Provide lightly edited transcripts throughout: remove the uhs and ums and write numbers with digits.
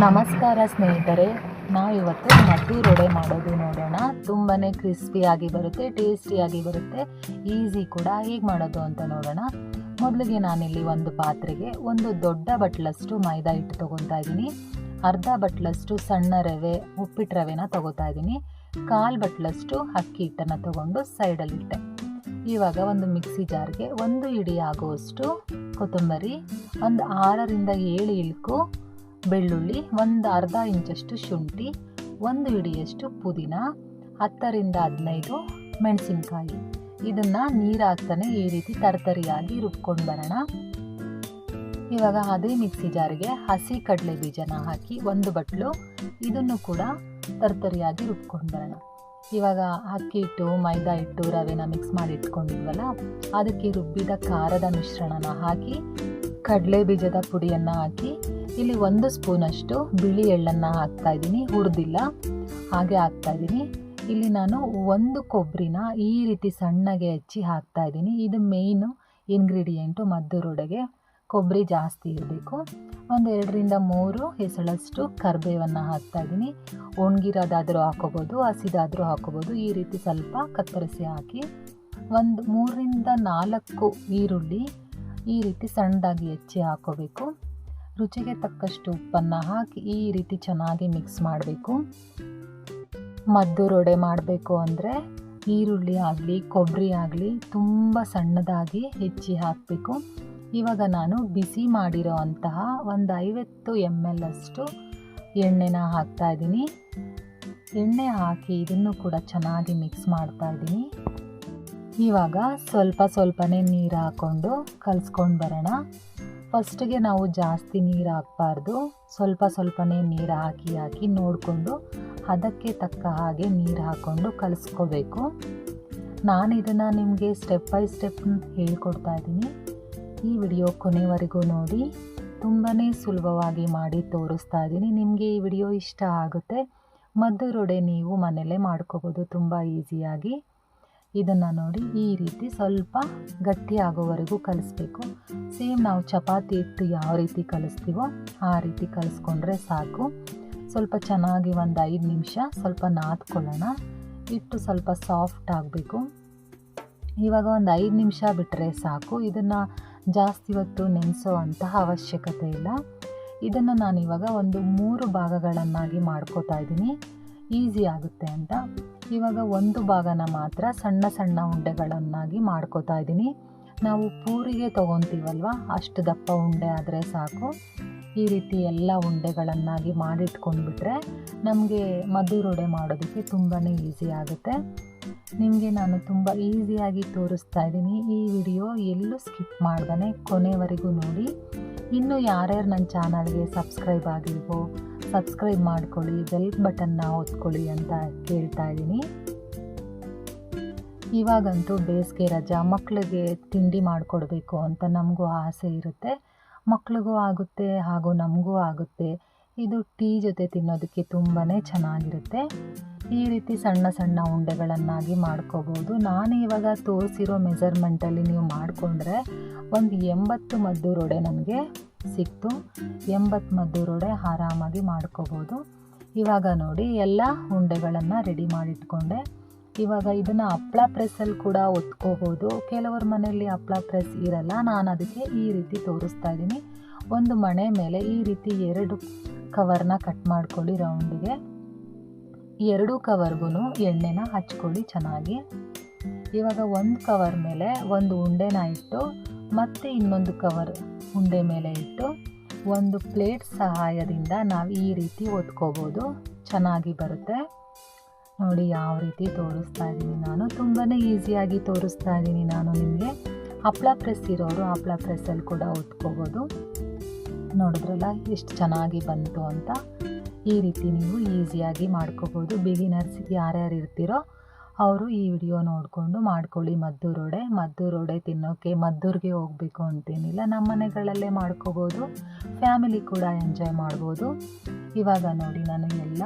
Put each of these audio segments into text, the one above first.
ನಮಸ್ಕಾರ ಸ್ನೇಹಿತರೆ, ನಾವಿವತ್ತು ಮದ್ದೂರು ವಡೆ ಮಾಡೋದು ನೋಡೋಣ. ತುಂಬಾ ಕ್ರಿಸ್ಪಿಯಾಗಿ ಬರುತ್ತೆ, ಟೇಸ್ಟಿಯಾಗಿ ಬರುತ್ತೆ, ಈಸಿ ಕೂಡ. ಹೇಗೆ ಮಾಡೋದು ಅಂತ ನೋಡೋಣ. ಮೊದಲಿಗೆ ನಾನಿಲ್ಲಿ ಒಂದು ಪಾತ್ರೆಗೆ ಒಂದು ದೊಡ್ಡ ಬಟ್ಲಷ್ಟು ಮೈದಾ ಹಿಟ್ಟು ತೊಗೊತಾ ಇದ್ದೀನಿ. ಅರ್ಧ ಬಟ್ಲಷ್ಟು ಸಣ್ಣ ರವೆ, ಉಪ್ಪಿಟ್ಟು ರವೆನ ತೊಗೋತಾ ಇದ್ದೀನಿ. 1/4 ಬಟ್ಲಷ್ಟು ಅಕ್ಕಿ ಹಿಟ್ಟನ್ನು ತೊಗೊಂಡು ಸೈಡಲ್ಲಿಟ್ಟೆ. ಇವಾಗ ಒಂದು ಮಿಕ್ಸಿ ಜಾರ್ಗೆ 1 ಹಿಡಿ ಆಗುವಷ್ಟು ಕೊತ್ತಂಬರಿ, ಒಂದು 6ರಿಂದ 7 ಇಳ್ಕು ಬೆಳ್ಳುಳ್ಳಿ, ಒಂದು ಅರ್ಧ ಇಂಚಷ್ಟು ಶುಂಠಿ, 1 ಹಿಡಿಯಷ್ಟು ಪುದೀನ, 10ರಿಂದ 15 ಮೆಣಸಿನ್ಕಾಯಿ. ಇದನ್ನು ನೀರು ಹಾಕ್ತಾನೆ ಈ ರೀತಿ ತರ್ತರಿಯಾಗಿ ರುಬ್ಕೊಂಡು ಬರೋಣ. ಇವಾಗ ಅದೇ ಮಿಕ್ಸಿ ಜಾರಿಗೆ ಹಸಿ ಕಡಲೆ ಬೀಜನ ಹಾಕಿ 1 ಬಟ್ಲು ಇದನ್ನು ಕೂಡ ತರ್ತರಿಯಾಗಿ ರುಬ್ಕೊಂಡು ಬರೋಣ. ಇವಾಗ ಅಕ್ಕಿ ಹಿಟ್ಟು, ಮೈದಾ ಹಿಟ್ಟು, ರವೆನ ಮಿಕ್ಸ್ ಮಾಡಿ ಇಟ್ಕೊಂಡಿದ್ವಲ್ಲ, ಅದಕ್ಕೆ ರುಬ್ಬಿದ ಖಾರದ ಮಿಶ್ರಣನ ಹಾಕಿ ಕಡಲೆ ಬೀಜದ ಪುಡಿಯನ್ನು ಹಾಕಿ ಇಲ್ಲಿ 1 ಸ್ಪೂನಷ್ಟು ಬಿಳಿ ಎಳ್ಳನ್ನು ಹಾಕ್ತಾ ಇದ್ದೀನಿ, ಹುರಿದಿಲ್ಲ ಹಾಗೆ ಹಾಕ್ತಾ ಇದ್ದೀನಿ. ಇಲ್ಲಿ ನಾನು 1 ಕೊಬ್ಬರಿನ ಈ ರೀತಿ ಸಣ್ಣಗೆ ಹೆಚ್ಚಿ ಹಾಕ್ತಾ ಇದ್ದೀನಿ. ಇದು ಮೇಯ್ನು ಇಂಗ್ರೀಡಿಯೆಂಟು ಮದ್ದೂರು ವಡೆಗೆ. ಕೊಬ್ಬರಿ ಜಾಸ್ತಿ ಇರಬೇಕು. ಒಂದು 2ರಿಂದ 3 ಎಸಳಷ್ಟು ಕರಿಬೇವನ್ನು ಹಾಕ್ತಾ ಇದ್ದೀನಿ. ಒಣಗಿರೋದಾದರೂ ಹಾಕೋಬೋದು, ಹಸಿದಾದರೂ ಹಾಕೋಬೋದು. ಈ ರೀತಿ ಸ್ವಲ್ಪ ಕತ್ತರಿಸಿ ಹಾಕಿ ಒಂದು 3ರಿಂದ 4 ಈರುಳ್ಳಿ ಈ ರೀತಿ ಸಣ್ಣದಾಗಿ ಹೆಚ್ಚಿ ಹಾಕೋಬೇಕು. ರುಚಿಗೆ ತಕ್ಕಷ್ಟು ಉಪ್ಪನ್ನು ಹಾಕಿ ಈ ರೀತಿ ಚೆನ್ನಾಗಿ ಮಿಕ್ಸ್ ಮಾಡಬೇಕು. ಮದ್ದೂರು ವಡೆ ಮಾಡಬೇಕು ಅಂದರೆ ಈರುಳ್ಳಿ ಆಗಲಿ ಕೊಬ್ಬರಿ ಆಗಲಿ ತುಂಬ ಸಣ್ಣದಾಗಿ ಹೆಚ್ಚಿ ಹಾಕಬೇಕು. ಇವಾಗ ನಾನು ಬಿಸಿ ಮಾಡಿರೋ ಅಂತಹ ಒಂದು 50 ml ಅಷ್ಟು ಎಣ್ಣೆನ ಹಾಕ್ತಾ ಇದ್ದೀನಿ. ಎಣ್ಣೆ ಹಾಕಿ ಇದನ್ನು ಕೂಡ ಚೆನ್ನಾಗಿ ಮಿಕ್ಸ್ ಮಾಡ್ತಾ ಇದ್ದೀನಿ. ಇವಾಗ ಸ್ವಲ್ಪನೇ ನೀರು ಹಾಕ್ಕೊಂಡು ಕಲಿಸ್ಕೊಂಡು ಬರೋಣ. ಫಸ್ಟಿಗೆ ನಾವು ಜಾಸ್ತಿ ನೀರು ಹಾಕಬಾರ್ದು, ಸ್ವಲ್ಪನೇ ನೀರು ಹಾಕಿ ನೋಡಿಕೊಂಡು ಅದಕ್ಕೆ ತಕ್ಕ ಹಾಗೆ ನೀರು ಹಾಕ್ಕೊಂಡು ಕಲಿಸ್ಕೋಬೇಕು. ನಾನು ಇದನ್ನು ನಿಮಗೆ ಸ್ಟೆಪ್ ಬೈ ಸ್ಟೆಪ್ ಹೇಳ್ಕೊಡ್ತಾ ಇದ್ದೀನಿ. ಈ ವಿಡಿಯೋ ಕೊನೆವರೆಗೂ ನೋಡಿ. ತುಂಬಾ ಸುಲಭವಾಗಿ ಮಾಡಿ ತೋರಿಸ್ತಾ ಇದ್ದೀನಿ. ನಿಮಗೆ ಈ ವಿಡಿಯೋ ಇಷ್ಟ ಆಗುತ್ತೆ. ಮದ್ದೂರು ವಡೆ ನೀವು ಮನೆಯಲ್ಲೇ ಮಾಡ್ಕೋಬೋದು ತುಂಬ ಈಸಿಯಾಗಿ. ಇದನ್ನು ನೋಡಿ ಈ ರೀತಿ ಸ್ವಲ್ಪ ಗಟ್ಟಿ ಆಗೋವರೆಗೂ ಕಲಿಸ್ಬೇಕು. ಸೇಮ್ ನಾವು ಚಪಾತಿ ಹಿಟ್ಟು ಯಾವ ರೀತಿ ಕಲಿಸ್ತೀವೋ ಆ ರೀತಿ ಕಲಿಸ್ಕೊಂಡ್ರೆ ಸಾಕು. ಸ್ವಲ್ಪ ಚೆನ್ನಾಗಿ ಒಂದು 5 ನಿಮಿಷ ಸ್ವಲ್ಪ ನಾದ್ಕೊಳ್ಳೋಣ. ಹಿಟ್ಟು ಸ್ವಲ್ಪ ಸಾಫ್ಟ್ ಆಗಬೇಕು. ಇವಾಗ ಒಂದು 5 ನಿಮಿಷ ಬಿಟ್ಟರೆ ಸಾಕು. ಇದನ್ನು ಜಾಸ್ತಿ ಹೊತ್ತು ನೆನೆಸೋ ಅಂತಹ ಅವಶ್ಯಕತೆ ಇಲ್ಲ. ಇದನ್ನು ನಾನಿವಾಗ ಒಂದು 3 ಭಾಗಗಳನ್ನಾಗಿ ಮಾಡ್ಕೋತಾ ಇದ್ದೀನಿ, ಈಸಿ ಆಗುತ್ತೆ ಅಂತ. ಇವಾಗ 1 ಭಾಗನ ಮಾತ್ರ ಸಣ್ಣ ಉಂಡೆಗಳನ್ನಾಗಿ ಮಾಡ್ಕೋತಾ ಇದ್ದೀನಿ. ನಾವು ಪೂರಿಗೆ ತೊಗೊತೀವಲ್ವ, ಅಷ್ಟು ದಪ್ಪ ಉಂಡೆ ಆದರೆ ಸಾಕು. ಈ ರೀತಿ ಎಲ್ಲ ಉಂಡೆಗಳನ್ನಾಗಿ ಮಾಡಿಟ್ಕೊಂಡ್ಬಿಟ್ರೆ ನಮಗೆ ಮದ್ದೂರು ವಡೆ ಮಾಡೋದಕ್ಕೆ ತುಂಬಾ ಈಸಿ ಆಗುತ್ತೆ. ನಿಮಗೆ ನಾನು ತುಂಬ ಈಸಿಯಾಗಿ ತೋರಿಸ್ತಾ ಇದ್ದೀನಿ. ಈ ವಿಡಿಯೋ ಎಲ್ಲೂ ಸ್ಕಿಪ್ ಮಾಡ್ದೇ ಕೊನೆವರೆಗೂ ನೋಡಿ. ಇನ್ನು ಯಾರ್ಯಾರು ನನ್ನ ಚಾನಲ್ಗೆ ಸಬ್ಸ್ಕ್ರೈಬ್ ಆಗಿಲ್ವೋ ಸಬ್ಸ್ಕ್ರೈಬ್ ಮಾಡ್ಕೊಳ್ಳಿ, ಬೆಲ್ ಬಟನ್ನ ಒತ್ಕೊಳ್ಳಿ ಅಂತ ಕೇಳ್ತಾ ಇದ್ದೀನಿ. ಇವಾಗಂತೂ ಬೇಸಿಗೆ ರಜಾ, ಮಕ್ಕಳಿಗೆ ತಿಂಡಿ ಮಾಡಿಕೊಡ್ಬೇಕು ಅಂತ ನಮಗೂ ಆಸೆ ಇರುತ್ತೆ. ಮಕ್ಳಿಗೂ ಆಗುತ್ತೆ ಹಾಗೂ ನಮಗೂ ಆಗುತ್ತೆ. ಇದು ಟೀ ಜೊತೆ ತಿನ್ನೋದಕ್ಕೆ ತುಂಬಾ ಚೆನ್ನಾಗಿರುತ್ತೆ. ಈ ರೀತಿ ಸಣ್ಣ ಉಂಡೆಗಳನ್ನಾಗಿ ಮಾಡ್ಕೋಬೋದು. ನಾನು ಇವಾಗ ತೋರಿಸಿರೋ ಮೆಜರ್ಮೆಂಟಲ್ಲಿ ನೀವು ಮಾಡಿಕೊಂಡ್ರೆ ಒಂದು 80 ಮದ್ದೂರು ವಡೆ ನನಗೆ ಸಿಕ್ತು. 80 ಮದ್ದೂರು ವಡೆ ಆರಾಮಾಗಿ ಮಾಡ್ಕೋಬೋದು. ಇವಾಗ ನೋಡಿ ಎಲ್ಲ ಉಂಡೆಗಳನ್ನು ರೆಡಿ ಮಾಡಿಟ್ಕೊಂಡೆ. ಇವಾಗ ಇದನ್ನು ಹಪ್ಪಳ ಪ್ರೆಸ್ಸಲ್ಲಿ ಕೂಡ ಒತ್ಕೋಬೋದು. ಕೆಲವ್ರ ಮನೆಯಲ್ಲಿ ಹಪ್ಪಳ ಪ್ರೆಸ್ ಇರಲ್ಲ. ನಾನು ಅದಕ್ಕೆ ಈ ರೀತಿ ತೋರಿಸ್ತಾ ಇದ್ದೀನಿ. ಒಂದು ಮಣೆ ಮೇಲೆ ಈ ರೀತಿ 2 ಕವರ್ನ ಕಟ್ ಮಾಡ್ಕೊಳ್ಳಿ ರೌಂಡಿಗೆ. 2 ಕವರ್ಗೂ ಎಣ್ಣೆನ ಹಚ್ಕೊಳ್ಳಿ ಚೆನ್ನಾಗಿ. ಇವಾಗ 1 ಕವರ್ ಮೇಲೆ ಒಂದು ಉಂಡೆನ ಇಟ್ಟು ಮತ್ತೆ ಇನ್ನೊಂದು ಕವರ್ ಉಂಡೆ ಮೇಲೆ ಇಟ್ಟು ಒಂದು ಪ್ಲೇಟ್ ಸಹಾಯದಿಂದ ನಾವು ಈ ರೀತಿ ಒತ್ಕೋಬೋದು, ಚೆನ್ನಾಗಿ ಬರುತ್ತೆ. ನೋಡಿ ಯಾವ ರೀತಿ ತೋರಿಸ್ತಾ ಇದ್ದೀನಿ ನಾನು. ತುಂಬಾ ಈಸಿಯಾಗಿ ತೋರಿಸ್ತಾ ಇದ್ದೀನಿ ನಾನು ನಿಮಗೆ. ಹಪ್ಪಳ ಪ್ರೆಸ್ ಇರೋರು ಹಪ್ಪಳ ಪ್ರೆಸ್ಸಲ್ಲಿ ಕೂಡ ಒತ್ಕೋಬೋದು. ನೋಡಿದ್ರಲ್ಲ ಎಷ್ಟು ಚೆನ್ನಾಗಿ ಬಂತು ಅಂತ. ಈ ರೀತಿ ನೀವು ಈಸಿಯಾಗಿ ಮಾಡ್ಕೋಬೋದು. ಬಿಗಿನರ್ಸ್ ಯಾರ್ಯಾರು ಇರ್ತೀರೋ ಅವರು ಈ ವಿಡಿಯೋ ನೋಡಿಕೊಂಡು ಮಾಡ್ಕೊಳ್ಳಿ. ಮದ್ದೂರು ವಡೆ ತಿನ್ನೋಕ್ಕೆ ಮದ್ದೂರಿಗೆ ಹೋಗಬೇಕು ಅಂತೇನಿಲ್ಲ, ನಮ್ಮ ಮನೆಗಳಲ್ಲೇ ಮಾಡ್ಕೋಬೋದು. ಫ್ಯಾಮಿಲಿ ಕೂಡ ಎಂಜಾಯ್ ಮಾಡ್ಬೋದು. ಇವಾಗ ನೋಡಿ ನಾನು ಎಲ್ಲ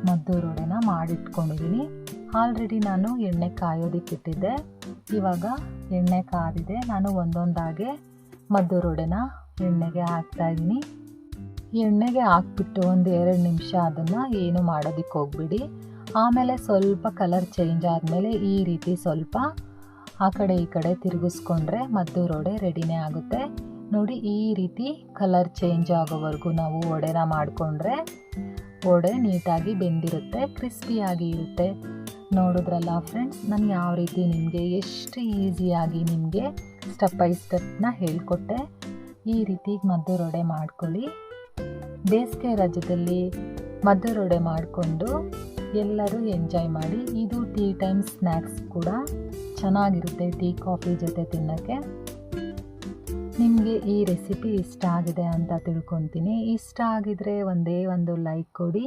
ಮದ್ದೂರು ವಡೆನ ಮಾಡಿಟ್ಕೊಂಡಿದ್ದೀನಿ. ಆಲ್ರೆಡಿ ನಾನು ಎಣ್ಣೆ ಕಾಯೋದಕ್ಕಿಟ್ಟಿದ್ದೆ. ಇವಾಗ ಎಣ್ಣೆ ಕಾದಿದೆ. ನಾನು ಒಂದೊಂದಾಗೆ ಮದ್ದೂರು ವಡೆನ ಎಣ್ಣೆಗೆ ಹಾಕ್ತಾಯಿದ್ದೀನಿ. ಎಣ್ಣೆಗೆ ಹಾಕ್ಬಿಟ್ಟು ಒಂದು 2 ನಿಮಿಷ ಅದನ್ನು ಏನು ಮಾಡೋದಕ್ಕೆ ಹೋಗ್ಬಿಡಿ. ಆಮೇಲೆ ಸ್ವಲ್ಪ ಕಲರ್ ಚೇಂಜ್ ಆದಮೇಲೆ ಈ ರೀತಿ ಸ್ವಲ್ಪ ಆ ಕಡೆ ಈ ಕಡೆ ತಿರುಗಿಸ್ಕೊಂಡ್ರೆ ಮದ್ದೂರು ವಡೆ ರೆಡಿನೇ ಆಗುತ್ತೆ. ನೋಡಿ, ಈ ರೀತಿ ಕಲರ್ ಚೇಂಜ್ ಆಗೋವರೆಗೂ ನಾವು ವಡೆನ ಮಾಡಿಕೊಂಡ್ರೆ ವಡೆ ನೀಟಾಗಿ ಬೆಂದಿರುತ್ತೆ, ಕ್ರಿಸ್ಪಿಯಾಗಿ ಇರುತ್ತೆ. ನೋಡಿದ್ರಲ್ಲ ಫ್ರೆಂಡ್ಸ್, ನಾನು ಯಾವ ರೀತಿ ನಿಮಗೆ ಎಷ್ಟು ಈಸಿಯಾಗಿ ನಿಮಗೆ ಸ್ಟೆಪ್ ಬೈ ಸ್ಟೆಪ್ನ ಹೇಳ್ಕೊಟ್ಟೆ. ಈ ರೀತಿ ಮದ್ದೂರು ವಡೆ ಮಾಡ್ಕೊಳ್ಳಿ. ಬೇಸಿಗೆ ರಜದಲ್ಲಿ ಮದ್ದೂರು ವಡೆ ಮಾಡಿಕೊಂಡು ಎಲ್ಲರೂ ಎಂಜಾಯ್ ಮಾಡಿ. ಇದು ಟೀ ಟೈಮ್ ಸ್ನ್ಯಾಕ್ಸ್ ಕೂಡ ಚೆನ್ನಾಗಿರುತ್ತೆ, ಟೀ ಕಾಫಿ ಜೊತೆ ತಿನ್ನೋಕ್ಕೆ. ನಿಮಗೆ ಈ ರೆಸಿಪಿ ಇಷ್ಟ ಆಗಿದೆ ಅಂತ ತಿಳ್ಕೊತೀನಿ. ಇಷ್ಟ ಆಗಿದರೆ ಒಂದೇ ಒಂದು ಲೈಕ್ ಕೊಡಿ,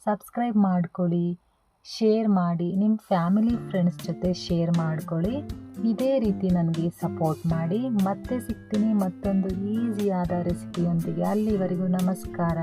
ಸಬ್ಸ್ಕ್ರೈಬ್ ಮಾಡ್ಕೊಳ್ಳಿ, ಶೇರ್ ಮಾಡಿ, ನಿಮ್ಮ ಫ್ಯಾಮಿಲಿ ಫ್ರೆಂಡ್ಸ್ ಜೊತೆ ಶೇರ್ ಮಾಡ್ಕೊಳ್ಳಿ. ಇದೇ ರೀತಿ ನನಗೆ ಸಪೋರ್ಟ್ ಮಾಡಿ. ಮತ್ತೆ ಸಿಗ್ತೀನಿ ಮತ್ತೊಂದು ಈಸಿಯಾದ ರೆಸಿಪಿಯೊಂದಿಗೆ. ಅಲ್ಲಿವರೆಗೂ ನಮಸ್ಕಾರ.